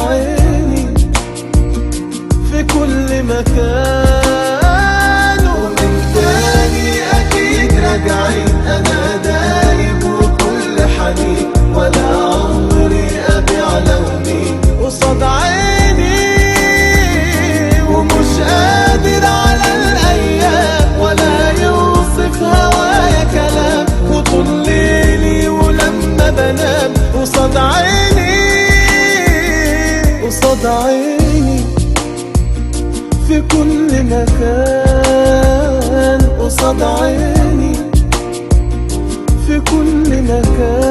عيني في كل مكان. ومن تاني أكيد راجعين، أنا دايب وكل حنين، ولا عمري أبيع لوني قصاد عيني. ومش قادر على الأيام ولا يوصف هوايا كلام، وطول ليلي ولما بنام قصاد عيني قصاد عيني في كل مكان. قصاد عيني في كل مكان.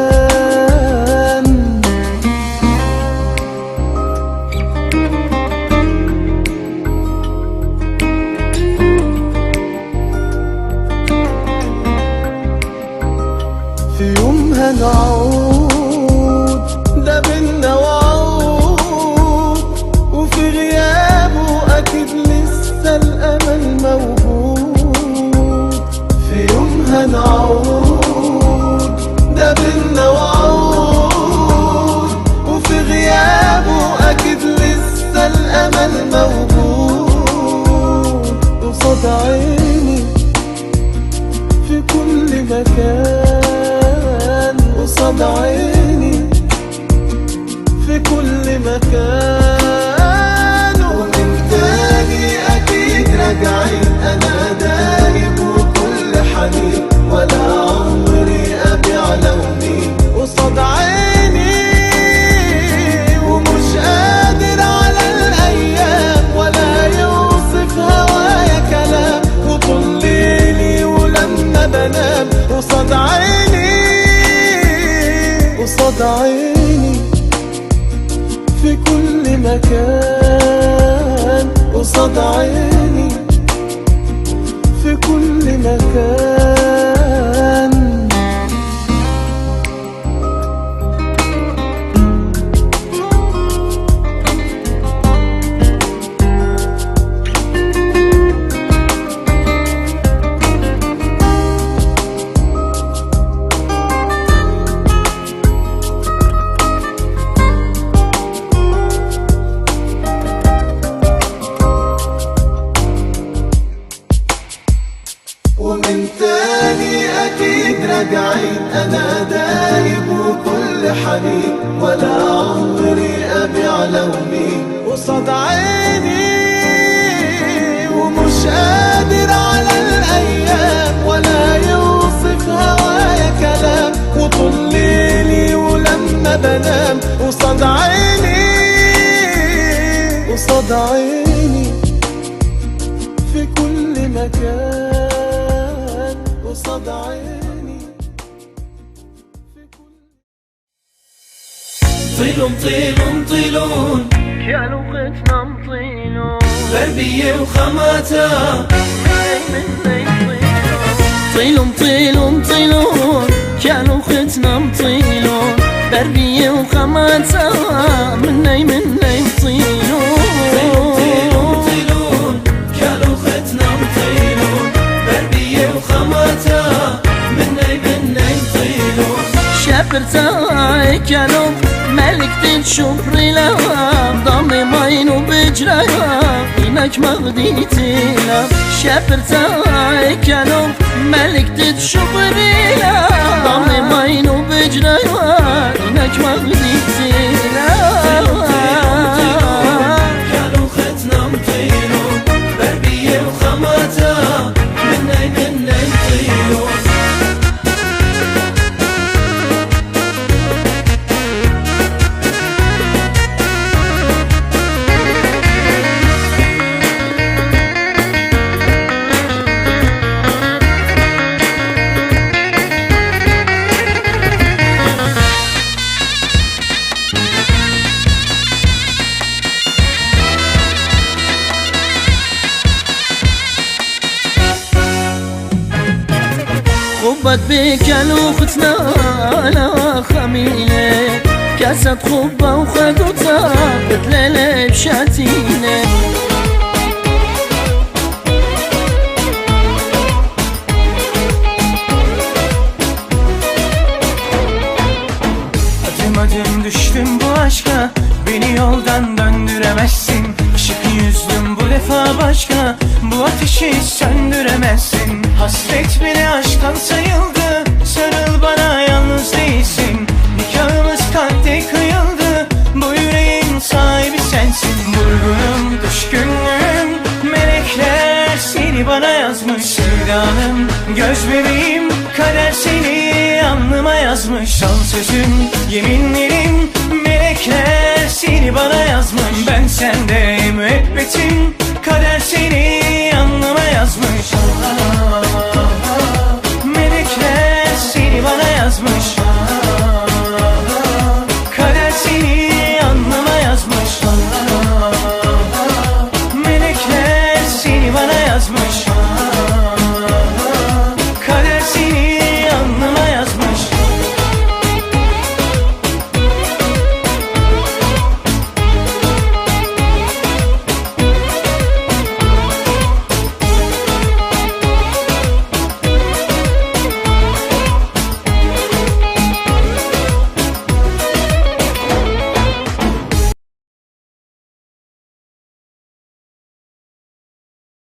في يوم هنعود ده بينا وعود، وفي غيابه أكيد لسه الأمل موجود. في يوم هنعود ده بينا وعود، وفي غيابه أكيد لسه الأمل موجود. قصاد عيني في كل مكان. قصاد عيني في كل مكان. ومن تاني أكيد راجعين، أنا دايب وكل حنين، ولا عمري أبيع لوني قصاد عيني. ومش قادر على الأيام ولا يوصف هوايا كلام، وطول ليلي ولما بنام قصاد عيني قصاد عيني في كل مكان. قصاد عيني في كل مكان. ومن تاني أكيد راجعين، أنا دايب وكل حنين، ولا عمري أبيع لوني قصاد عيني. ومش قادر على الأيام ولا يوصف هوايا كلام، وطول ليلي ولما بنام قصاد عيني قصاد عيني في كل مكان. قصاد عيني في كل. طيلون طيلون طيلون كانوا ختنا مطيلون، غربية وخماتة طيلون طيلون طيلون كانوا ختنا مطيلون، بربية وخماتة مني مطيلون. طيلون طيلون كانوا ختنا مطيلون، غربية وخماتة مني مطيلون. شبرتاي كانوا ملكة الشبر لها، ضمي ماين وبجرها إنك مغديتي لا. شبرتاي كانوا ملكة الشبر لها، ضمي ماين وبجرها إنك مغديتي لا. كانوا ختنا مطيلون، غربية وخماتة مني مطيلون. خبت بك لوختنا على خميلة، كاسة خبة وخدوتها بتلالة بشاتينة. Adım adım düştüm bu aşka, beni yoldan döndüremezsin. Işık yüzlüm bu defa başka, bu ateşi söndüremezsin. Hasret bile aşktan sayıldı, sarıl bana yalnız değilsin. Nikahımız kalpte kıyıldı, bu yüreğin sahibi sensin. Vurgunum, düşkünlüğüm, melekler seni bana yazmış. Sevdanım, göz bebeğim, kader seni alnıma yazmış. Son sözüm, yeminlerim, melekler seni bana yazmış. Ben sende